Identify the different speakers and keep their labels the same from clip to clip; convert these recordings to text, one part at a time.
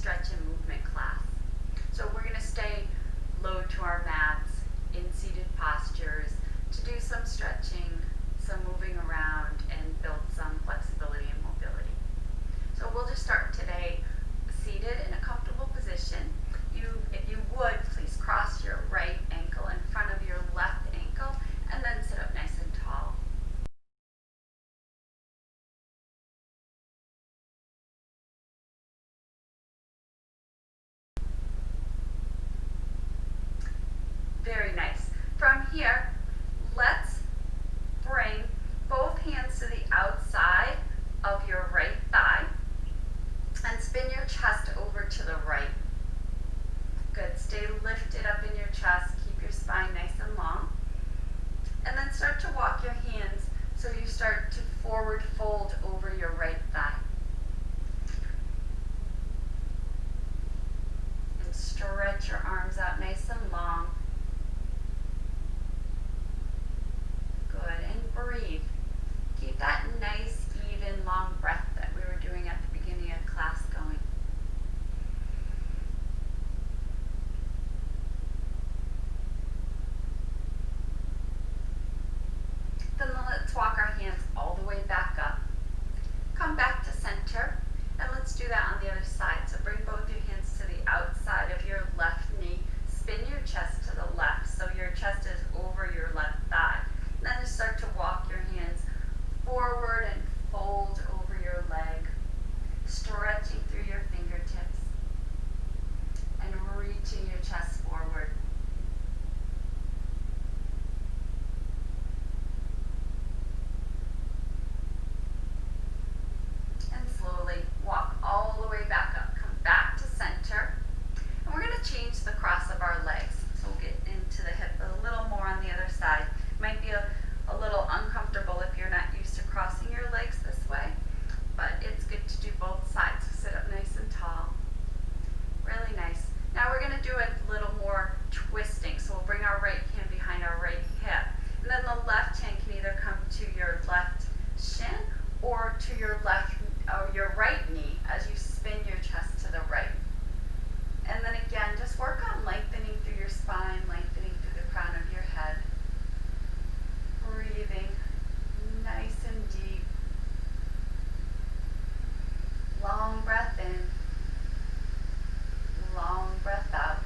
Speaker 1: stretch and movement class. So we're going to stay low to our mats in seated postures to do some stretching, some moving around, and build some flexibility and mobility. So we'll just start today seated in a comfortable position. If you would, please cross your right ankle in front of your left ankle and then sit up nice and tall. Very nice. From here, let's bring both hands to the outside of your right thigh and spin your chest over to the right. Good. Stay lifted up in your chest. Keep your spine nice and long. And then start to walk your hands so you start to forward fold over your right thigh. And stretch your arms out nice and long. Good. And breathe. Keep that nice, even, long breath that we were doing at the beginning of class going. Then let's walk our hands all the way back up. Come back to center, and let's do that on the other side. So bring both your hands to the outside of your left knee. Spin your chest to the left, so your chest is over your left thigh. And then just start to walk your hands forward and fold over your leg, stretching through your fingertips and reaching your chest forward. And slowly walk all the way back up. Come back to center. And we're going to change the cross of our legs. So we'll get into the hip a little more on the other side. Might be a little uncomfortable if you're not used to crossing your legs this way, but it's good to do both sides. So sit up nice and tall. Really nice. Now we're going to do a little more twisting. So we'll bring our right hand behind our right hip. And then the left hand can either come to your left shin or to your right knee as you spin your chest to the right. And then again, just work on lengthening through your spine, lengthening through the crown of your head. Breathing nice and deep. Long breath in. Long breath out.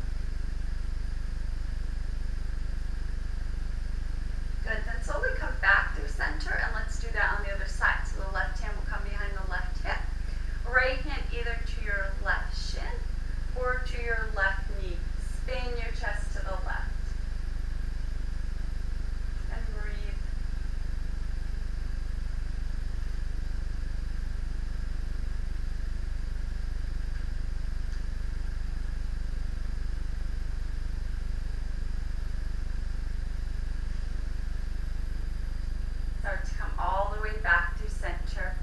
Speaker 1: Good. Then slowly come back through center, and let's do that on the other side. So the left hand will come behind the left hip. Right hand either to your left shin or to your left knee. Spin your chest to the left. And breathe. Start to come all the way back through center.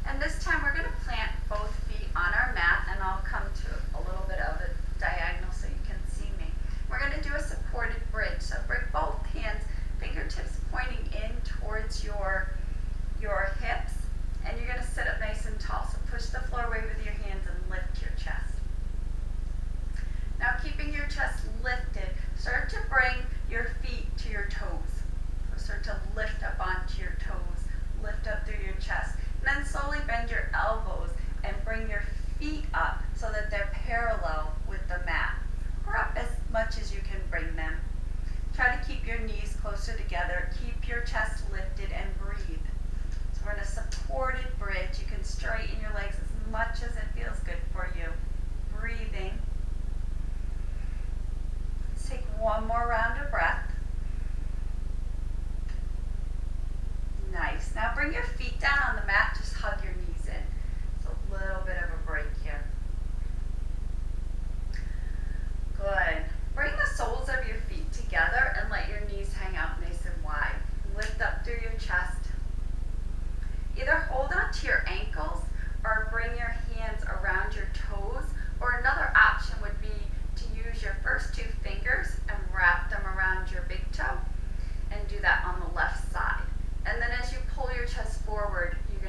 Speaker 1: And this time we're going to plant both feet on our mat, and I'll come to a little bit of a diagonal so you can see me. We're going to do a supported bridge. So bring both hands, fingertips pointing in towards your hips, and you're going to sit up nice and tall. So push the floor away with your hands and lift your chest. Now keeping your chest lifted, start to bring your feet to your toes. So start to lift up onto your toes, lift up through your chest. And then slowly bend your elbows and bring your feet up so that they're parallel with the mat, or up as much as you can bring them. Try to keep your knees closer together, keep your chest lifted, and breathe. So we're in a supported bridge. You can straighten your legs as much as it feels good for you. Breathing. Let's take one more round of breath. Nice. Now bring your feet down on the mat. Just hug your knees in. It's a little bit of a break here. Good. Bring the soles of your feet together and let your knees hang out nice and wide. Lift up through your chest. Either hold on to your ankles or bring your hands around your toes, or another option would be to use your first 2 fingers and wrap them around your big toe and do that on the left side. And then as you pull your chest forward, you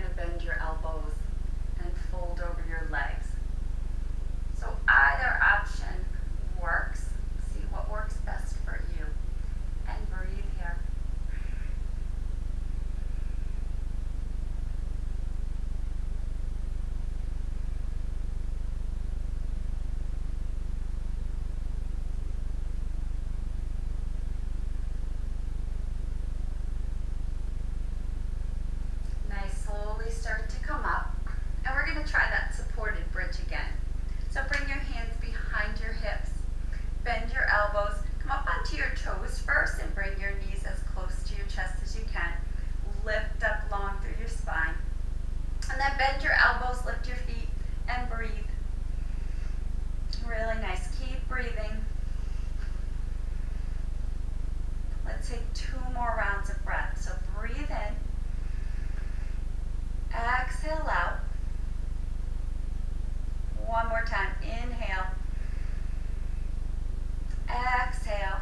Speaker 1: slowly start to come up. And we're going to try that supported bridge again. So bring your hands behind your hips. Bend your elbows. Come up onto your toes first and bring your knees as close to your chest as you can. Lift up long through your spine. And then bend your elbows, lift your feet, and breathe. Really nice. Keep breathing. Let's take 2 more rounds of breath. So breathe in. Exhale out. One more time. Inhale. Exhale.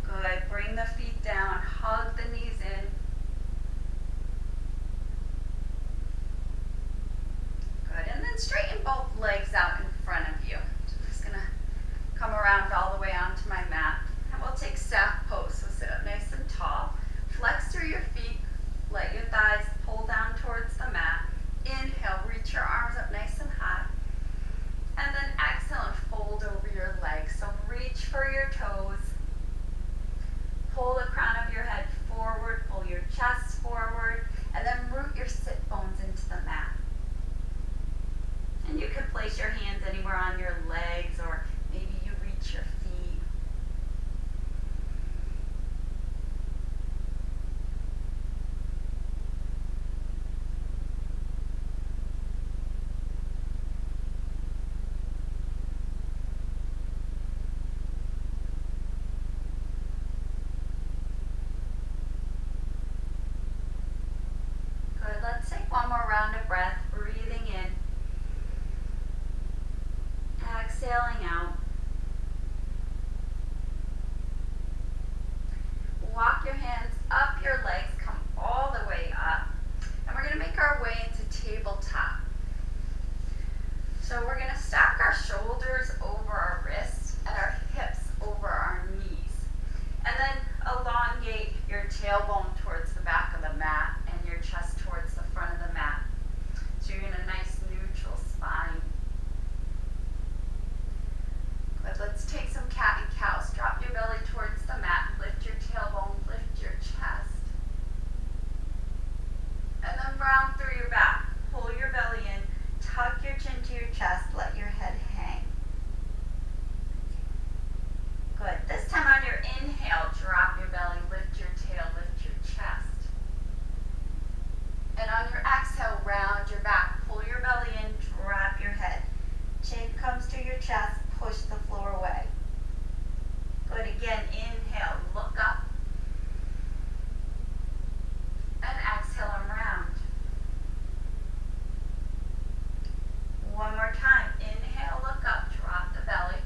Speaker 1: Good. Bring the feet down. Hug the knees in. Good. And then straighten both legs out in front of you. So I'm just going to come around all the way onto my mat. And we'll take staff pose. So sit up nice and tall. Flex through your feet. Let your thighs pull down towards the mat. Inhale. Reach your arms up nice and high. And then exhale and fold over your legs. So reach for your toes. Pull the crown of your head forward. Pull your chest forward. And then root your sit bones into the mat. And you can place your hands anywhere on your legs, or maybe you reach your feet. Good. Let's take one more round of breath, breathing in. Exhaling out. Walk your hands up your legs, come all the way up. And we're going to make our way into tabletop. So we're going to stack our shoulders over our wrists and our hips over our knees. And then elongate your tailbone towards the back of the mat and your chest towards the front of the mat. So you're in a nice neutral spine. Good. Let's take some cat and cows. Drop your belly towards the mat. Lift your tailbone. Lift your chest. And then round through your back. Pull your belly in. Tuck your chin to your chest. Let your head hang. Good. This time on your inhale, drop your belly. Lift your tail. Lift your chest. And on your exhale, round your back. Pull your belly in. Drop your head. Chin comes to your chest. Push the floor away. Good. Again, inhale, look up. And exhale and round. One more time. Inhale, look up, drop the belly.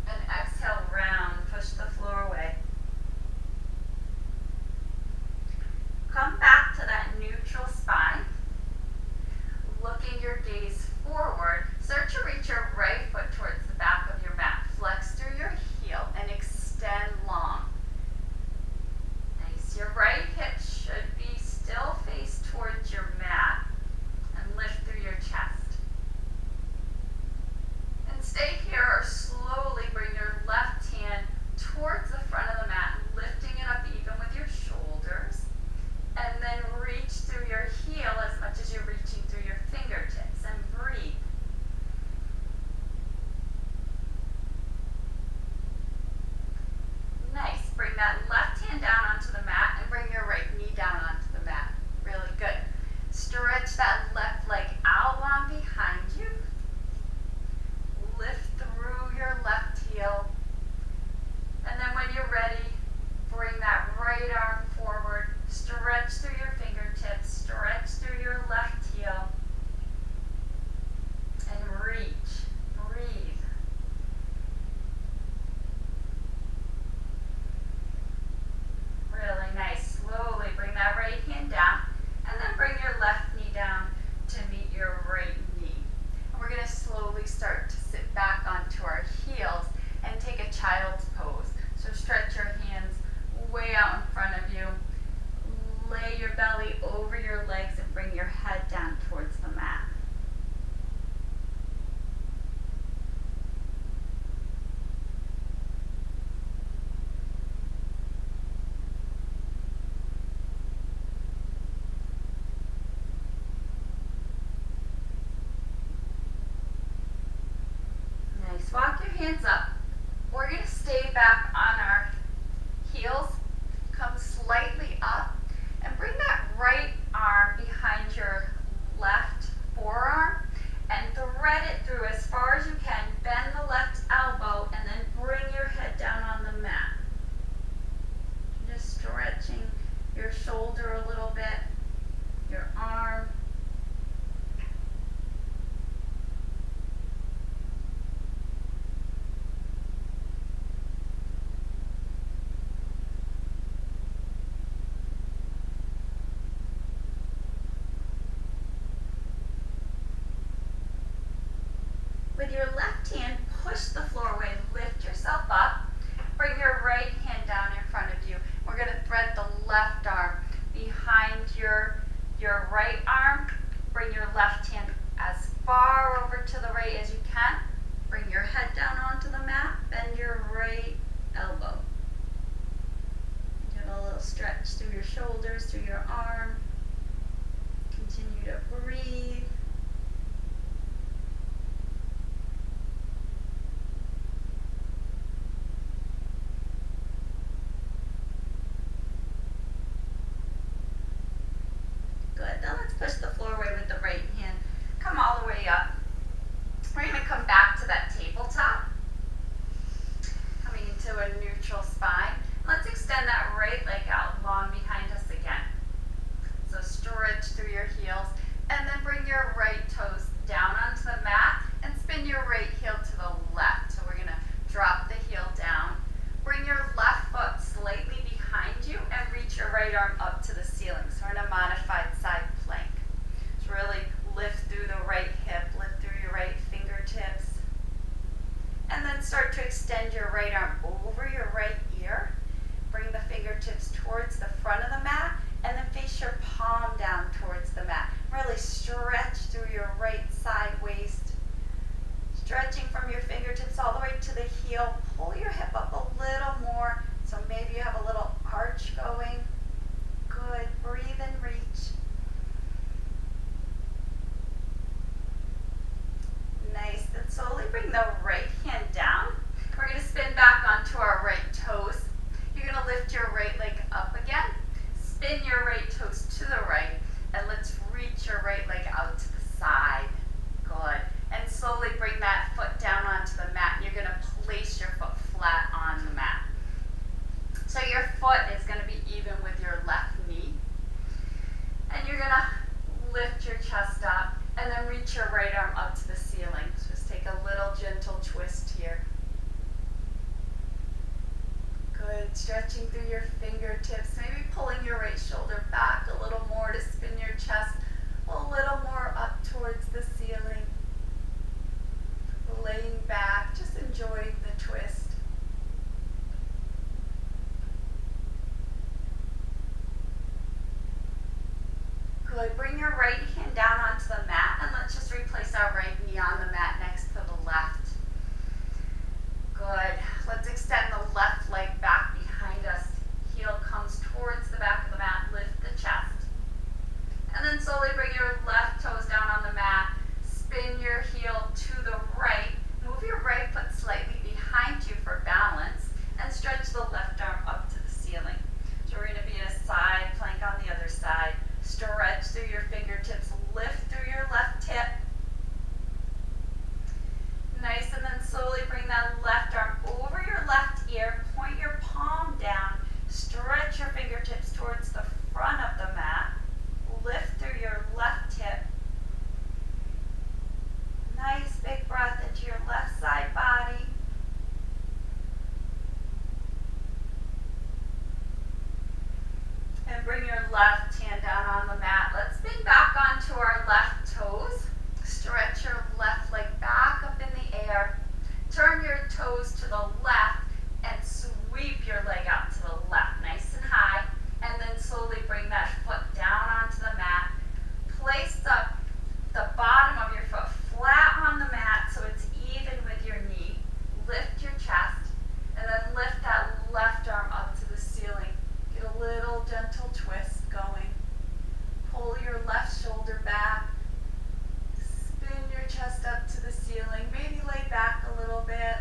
Speaker 1: And exhale, round, push the floor away. Come back to that neutral spine. Looking your gaze forward. Start to reach your right foot towards the back of your mat. Flex through your heel and extend long. Nice. Your right hip should be still face towards your mat. And lift through your chest. And stay here or slowly bring your left hand towards the front of the mat, lifting it up even with your shoulders. And then reach through your heel as much as you're reaching through your fingertips, and breathe. Nice. Bring that left hand down onto the mat and bring your right knee down onto the mat. Really good. Stretch that left leg out long behind you. Lift through your left heel. And then when you're ready, bring that right arm forward. Stretch through your fingertips. Stretch through your left heel. And reach. Breathe. Really nice. Slowly bring that right hand down. And then bring your left knee down to meet your right knee. And we're going to slowly start to sit back onto our heels and take a child's pose. So stretch your hands way out in front of you. Lay your belly over your legs and bring your head down towards the mat. back on our heels, come slightly up, and bring that right arm behind your left forearm and thread it through as far as you can. Bend the left elbow and then bring your head down on the mat. Just stretching your shoulder a little bit, your arm. With your left hand, push the floor away, lift yourself up. Bring your right hand down in front of you. We're going to thread the left arm behind your right arm. Bring your left hand as far over to the right as you can. Bring your head down onto the mat. Bend your right elbow. Get a little stretch through your shoulders, through your arm. Continue to breathe. Good. Now let's push the floor away with the right hand. Come all the way up. We're going to come back to that tabletop. Coming into a neutral spine. Let's extend that right leg out long behind us again. So stretch through your heels and then bring your right toes down onto the mat and spin your right heel to the left. So we're going to drop the heel down. Bring your left foot slightly behind you and reach your right arm up to the ceiling. So we're in a modified side plank. So really lift through the right hip, lift through your right fingertips. And then start to extend your right arm over your right ear. Bring the fingertips towards the front of the mat and then face your palm down towards the mat. Really stretch through your right side waist. Stretching from your fingertips all the way to the heel. Pull your hip up a little more. So maybe you have a little arch going. Good. Breathe and reach. Nice. Then slowly bring the right hand down. We're going to spin back onto our right toes. You're going to lift your right leg up again. Spin your right toes to the right. And let's reach your right leg out to the side. Good. And slowly bring that foot down onto the mat. You're going to place your foot flat on the mat. So your foot is going to be even with your left knee. And you're going to lift your chest up and then reach your right arm up to the ceiling. So just take a little gentle twist here. Good. Stretching through your fingertips. Maybe pulling your right shoulder back a little more to spin your chest a little more up towards the ceiling. Laying back, just enjoying the twist. Good. Bring your right hand down onto the mat and let's just replace our right knee on the mat next to the left. Good. Let's extend the left leg back behind us. Heel comes towards the back of the mat. Lift the chest. And then slowly bring your left toes down on the mat. Spin your heel to the right. Move your right foot slightly behind you for balance. And stretch the left arm up to the ceiling. So we're going to be in a side plank on the other side. Stretch through your fingertips. Lift through your left hip. Nice. And then slowly bring that left arm over your left ear. Point your palm down. Stretch your fingertips towards the front of the mat. Lift through your left hip. Nice big breath into your left side body. And bring your left hand down on the mat. Let's spin back onto our left toes. Stretch your left leg back up in the air. Turn your toes to the left and sweep your leg out to the left, nice and high. And then slowly bring that foot down onto the mat. Place the bottom of your foot flat on the mat so it's even with your knee. Lift your chest and then lift that left arm up to the ceiling. Get a little gentle twist going. Pull your left shoulder back. Spin your chest up to the ceiling. Maybe lay back a little bit.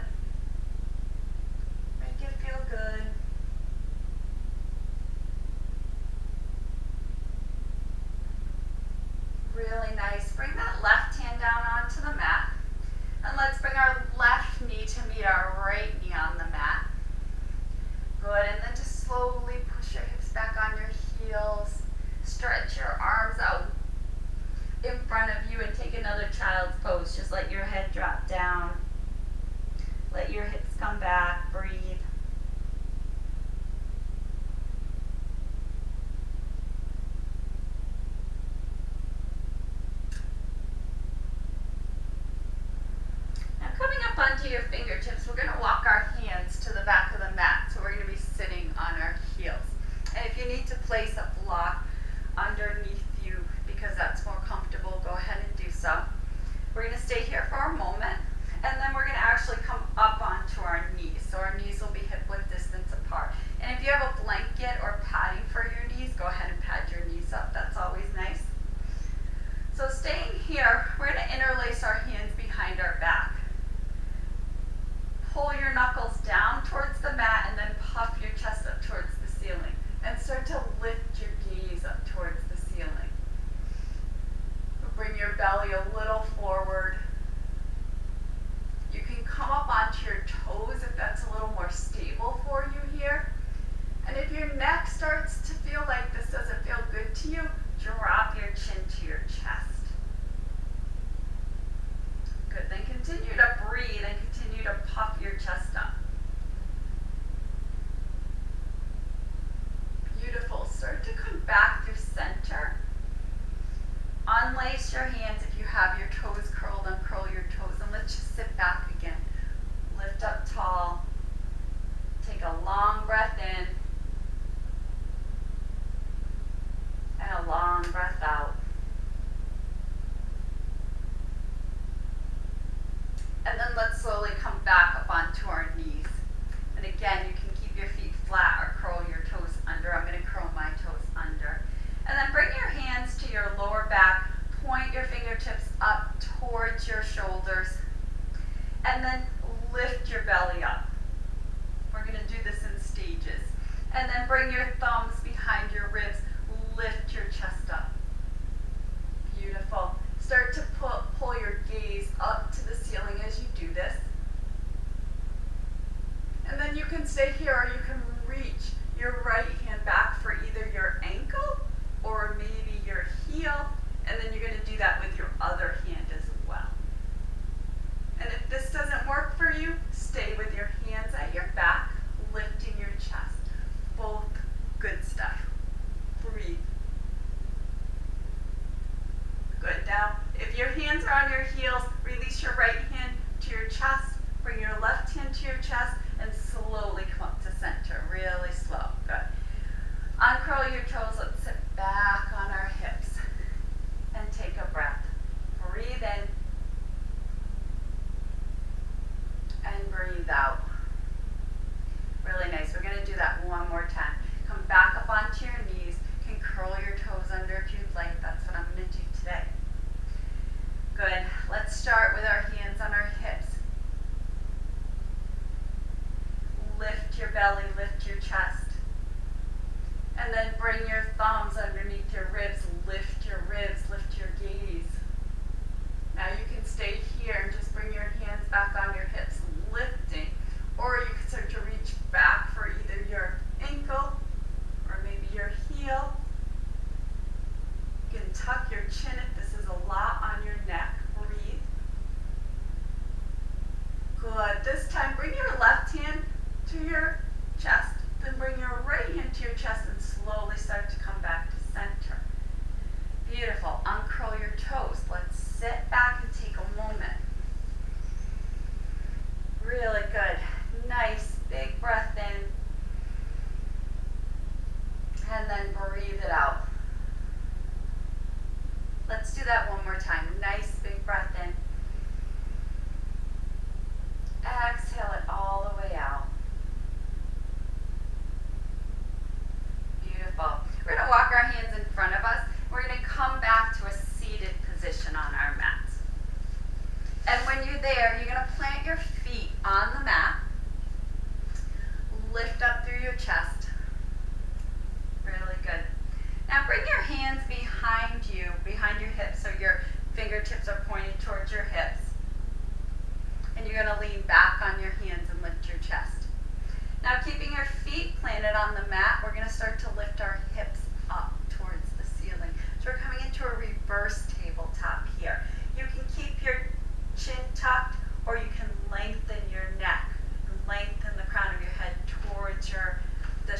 Speaker 1: up onto your fingertips, we're gonna walk our hands to the back of the mat. So we're gonna be sitting on our heels. And if you need to place a block underneath you because that's more comfortable, go ahead and do so. We're gonna stay here for a moment, and then we're gonna actually come up onto our knees. So our knees will be hip-width distance apart. And if you have a blanket or padding for your knees, go ahead and pad your knees up. That's always nice. So staying here, we're gonna interlace our hands behind our back. Pull your knuckles down towards the mat and then puff your chest up towards the ceiling. And start to lift your gaze up towards the ceiling. Bring your belly a little forward. You can come up onto your toes if that's a little more stable for you here. And if your neck starts to feel like this doesn't feel good to you, drop your chin to your chest. Good, then continue to breathe and continue to puff your chest up. Beautiful, start to come back through center. Unlace your hands if you have your toes curled, uncurl your toes, and let's just sit back again. Lift up tall. Take a long breath in. And a long breath out. And then let's slowly come back up onto our knees. And again, you can keep your feet flat or curl your toes under. I'm going to curl my toes under. And then bring your hands to your lower back, point your fingertips up towards your shoulders, and then lift your belly up. We're going to do this in stages. And then bring your thumbs behind your ribs, lift your chest up. Beautiful. Start to pull your gaze up to the ceiling as you do this. And then you can stay here or you can reach your right hand back for either your ankle or maybe your heel, and then you're going to do that with your other hand as well. And if this doesn't work for you, stay with your hands at your back, lifting your chest. Both good stuff. Breathe. Good. Now, if your hands are on your heels, release your right hand to your chest, bring your left hand to your chest, and slowly come up to center. Really slow. Good. Uncurl your toes. Let's sit back on our hips and take a breath. Breathe in and breathe out. Really nice. We're going to do that one more time. Come back up onto your knees. You can curl your toes under if you'd like. That's what I'm going to do today. Good. Let's start with our hands on our hips. Lift your belly, lift your chest. And then bring your thumbs underneath your ribs, lift your ribs, lift your gaze. Now you can stay here and just bring your hands back on your hips, lifting. Or you can start to reach back for either your ankle or maybe your heel. You can tuck your chin if this is a lot on your neck. Breathe. Good. This time bring your left hand to your chest. Then bring your right hand to your chest and slowly start to come back to center. Beautiful. Uncurl your toes. Let's sit back and take a moment. Really good. Nice big breath in. And then breathe it out. Let's do that one more time. Nice big breath in. Exhale it all the way out. Beautiful. We're going to walk our hands in front of us. We're going to come back to a seated position on our mats. And when you're there, you're going to plant your feet on the mat. Lift up through your chest. Really good. Now bring your hands behind you, behind your hips, so your fingertips are pointed towards your hips. And you're going to lean back on your hands and lift your chest. Now keeping your feet planted on the mat, we're going to start to lift our hips up towards the ceiling. So we're coming into a reverse tabletop here. You can keep your chin tucked or you can lengthen your neck, lengthen the crown of your head towards the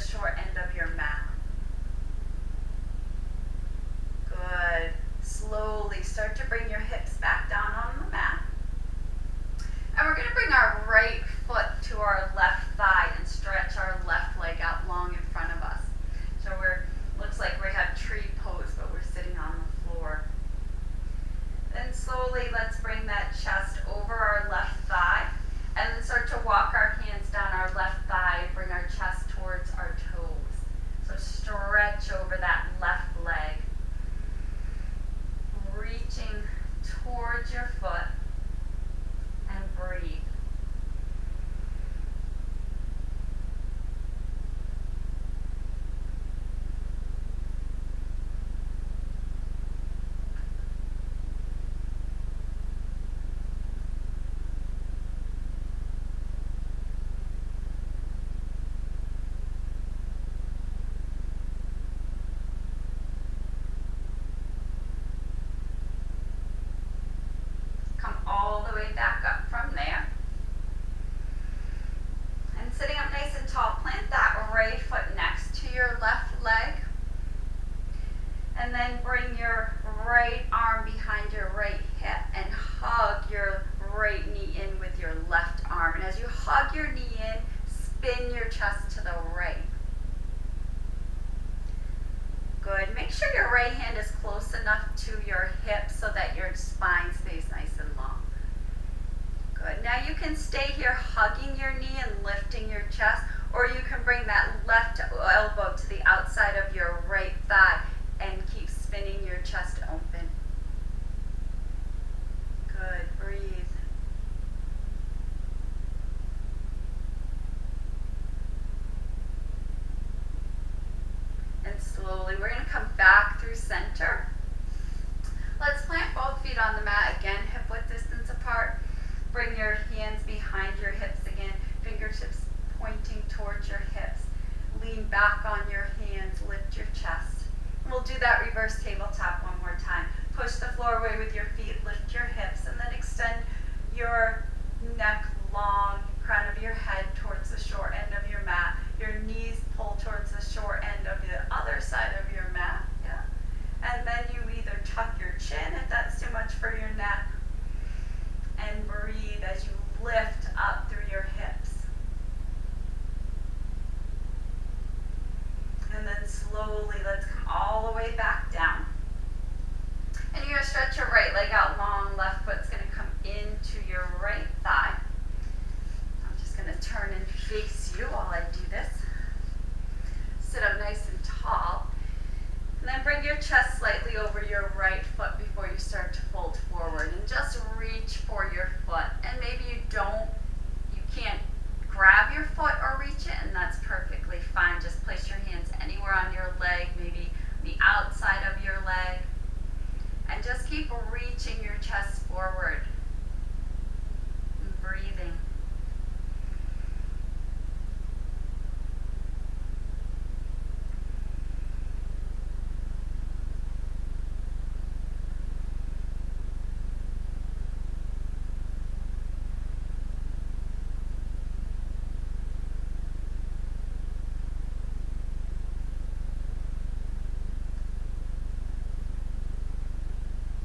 Speaker 1: then bring your right arm behind your right hip and hug your right knee in with your left arm. And as you hug your knee in, spin your chest to the right. Good. Make sure your right hand is close enough to your hip so that your spine stays nice and long. Good. Now you can stay here hugging your knee and lifting your chest, or you can bring that left elbow to the outside of your right thigh and keep spinning your chest open. Good. Breathe. And slowly we're going to come back through center. Let's plant both feet on the mat again, hip width distance apart. Bring your hands behind your hips again, fingertips pointing towards your hips. Lean back on your hands, lift your chest. We'll do that reverse tabletop one more time. Push the floor away with your feet, lift your hips, and then extend your neck long, crown of your head towards the short end of your mat. Your knees pull towards the short end of the other side of your mat. Yeah. And then you either tuck your chin if that's too much for your neck, and breathe as you lift up through your hips. And then slowly, let's come all the way back down. And you're going to stretch your right leg out long, left foot's going to come into your right thigh. I'm just going to turn and face you while I do this. Sit up nice and tall. And then bring your chest slightly over your right foot before you start to fold forward. And just reach for your foot. And maybe you can't grab your foot or reach it, and that's perfectly fine. Just place your hands anywhere on your leg, maybe the outside of your leg. And just keep reaching your chest forward. And breathing.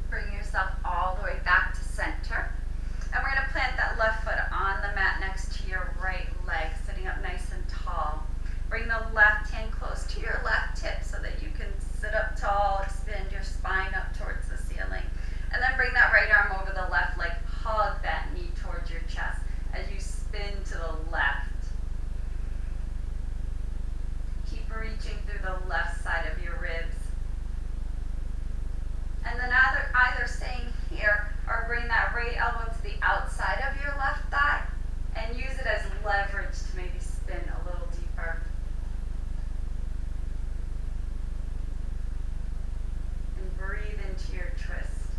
Speaker 1: Bring yourself all the way back to center. And we're going to plant that left foot on the mat next to your right leg, sitting up nice and tall. Bring the left hand close to your left hip so that you can sit up tall, extend your spine up towards the ceiling. And then bring that right arm over the left leg. Hug that knee towards your chest as you spin to the left. Keep reaching through the left side of your ribs. And then either staying here or bring that right elbow to the outside of your left thigh and use it as leverage to maybe spin a little deeper. And breathe into your twist.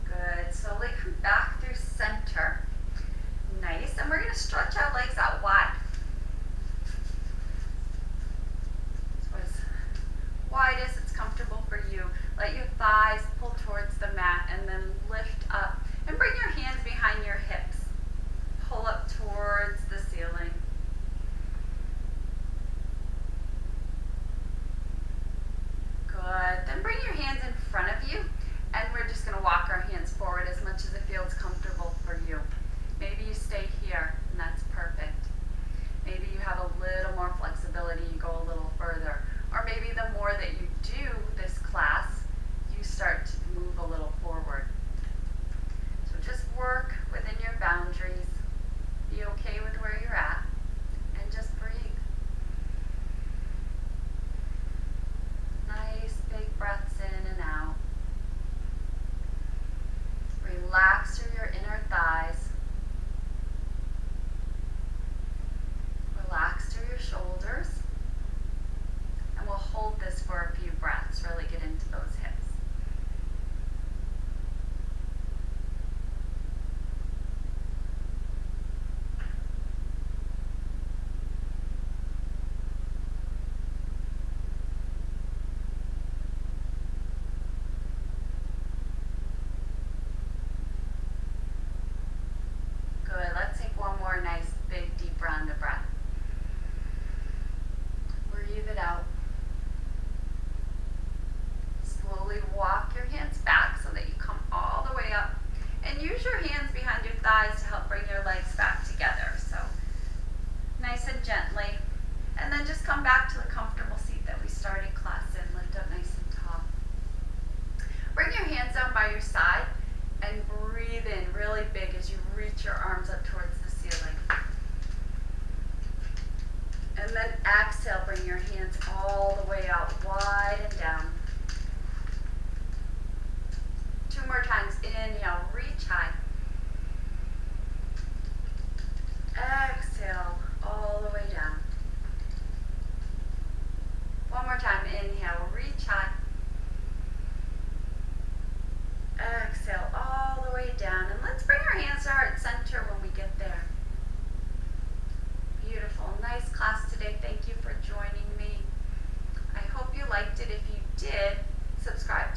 Speaker 1: Good. Slowly come back through center. Nice. And we're going to stretch our legs out wide. bring your hands all the way out, wide and down. 2 more times. Inhale, reach high. Exhale, all the way down. 1 more time. Inhale, reach high. Exhale, all the way down. And let's bring our hands to heart center when we get there. Beautiful. Nice class today. Thank you for joining me. I hope you liked it. If you did, subscribe